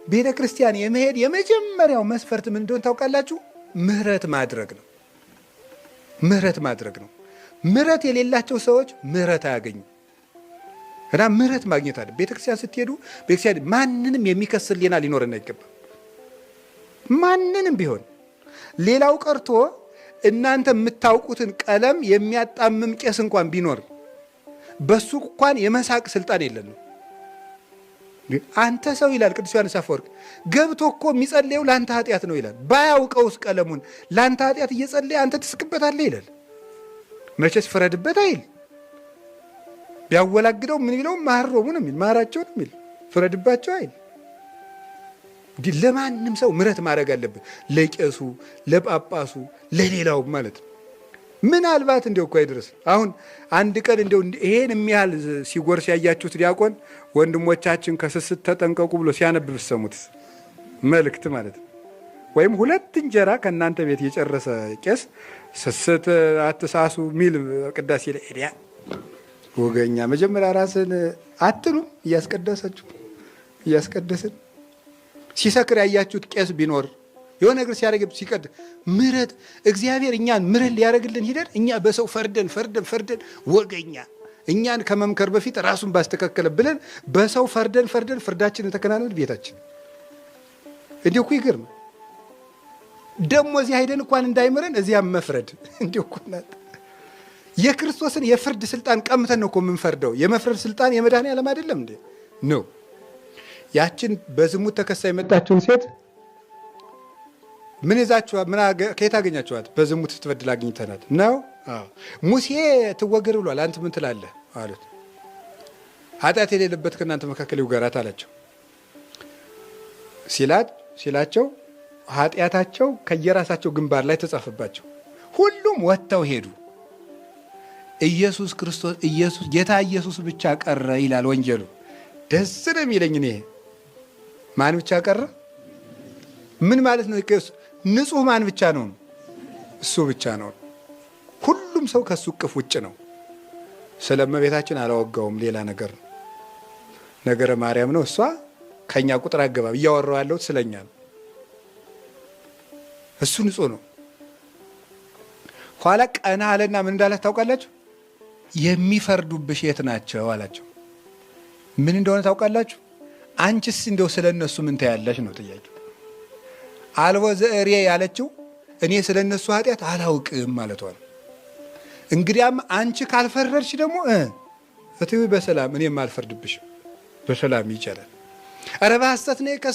ቤተ ክርስቲያን የመሄድ የመጀመሪያው መስፈርት ምን እንደሆነ ታውቃላችሁ? ምህረት ማድረግ ነው። ምህረት ማድረግ ነው። ምህረት የሌላቸው ሰዎች ምህረት አያገኙ እና ምህረት ማግኘት አለ። ቤተክርስቲያን ስትሄዱ ቤተክርስቲያን ማንንም የሚከስ ሕሊና ሊኖረን አይገባም። ማንንም ቢሆን ሌላው ቀርቶ እናንተ የምታውቁትን ቀለም የሚያጣምም ቄስ እንኳን ቢኖር በሱ እንኳን የመሳቅ ስልጣን የለንም። አንተ ሰው ይላል ቅዱስ ዮሐንስ አፈወርቅ ገብቶ እኮ የሚጸልየው ለአንተ ኃጢአት ነው ይላል። ባያውቀውስ ቀለሙን ለአንተ ኃጢአት እየጸለየ አንተ ትስቅበታለህ ይላል። መቼስ ፍረድበት አይል። ቢያወላግደው ምን ይለው ማሮሙ ነው የሚል ማራቸው ነው የሚል ፍረድባቸው አይል። እንዲህ ለማንም ሰው ምህረት ማድረግ አለብን። ለቄሱ፣ ለጳጳሱ፣ ለሌላው ማለት ነው። ምናልባት እንደው እኮ አይደረስ አሁን አንድ ቀን እንደው ይሄን የሚያህል ሲጎርስ ያያችሁት ዲያቆን ወንድሞቻችን ከስስት ተጠንቀቁ ብሎ ሲያነብብ ሰሙት መልእክት ማለት ነው። ወይም 2 እንጀራ ከእናንተ ቤት የጨረሰ ቄስ ስስት አትሳሱ ሚል ቅዳሴ ላይ ኤዲያ ወገኛ መጀመሪያ ራስን አትሉም እያስቀደስን ሲሰክር ያያችሁት ቄስ ቢኖር የሆነ ነገር ሲያደርግ ሲቀድ ምህረት እግዚአብሔር እኛን ምህረት ሊያደርግልን ሂደን እኛ በሰው ፈርደን ወገኛ እኛን ከመምከር በፊት ራሱን ባስተካከለ ብለን በሰው ፈርደን ፍርዳችንን ተከናነን ቤታችን እንዲሁ እኮ ይገርም። ደግሞ እዚህ ሄደን እንኳን እንዳይምረን እዚያም መፍረድ እንዲሁ እኮ ናት። የክርስቶስን የፍርድ ስልጣን ቀምተን ነው እኮ የምንፈርደው። የመፍረድ ስልጣን የመድኃኔዓለም አይደለም እንዴ ነው። ያችን በዝሙት ተከሳ የመጣችውን ሴት ምን ይዛችኋት? ከየት አገኛችኋት? በዝሙት ስትበድል አግኝተናት ነው። ሙሴ ትወገር ብሏል፣ አንተ ምን ትላለህ አሉት። ኃጢአት የሌለበት ከእናንተ መካከል ይውገራት አላቸው። ሲላቸው ኃጢአታቸው ከየራሳቸው ግንባር ላይ ተጻፈባቸው። ሁሉም ወጥተው ሄዱ። ኢየሱስ ክርስቶስ ጌታ ኢየሱስ ብቻ ቀረ ይላል ወንጌሉ። ደስ ነው የሚለኝ እኔ። ማን ብቻ ቀረ? ምን ማለት ነው? ንጹህ ማን ብቻ ነው? እሱ ብቻ ነው። ሁሉም ሰው ከሱ እቅፍ ውጭ ነው። ስለ እመቤታችን አላወጋውም። ሌላ ነገር ነው፣ ነገረ ማርያም ነው። እሷ ከኛ ቁጥር አገባብ እያወራው ያለው ስለኛ ነው። እሱ ንጹህ ነው። ኋላ ቀና አለና ምን እንዳላት ታውቃላችሁ? የሚፈርዱብሽ የት ናቸው አላቸው። ምን እንደሆነ ታውቃላችሁ? አንቺስ እንደው ስለ እነሱ ምን ታያለሽ ነው ጥያቄው። አልቦ ዘእሬ ያለችው እኔ ስለ እነሱ ኃጢአት አላውቅም ማለቷ ነው። እንግዲያም አንቺ ካልፈረድሽ ደግሞ እትዊ በሰላም እኔም አልፈርድብሽም፣ በሰላም ይቻላል። ኧረ በሐሰት ነው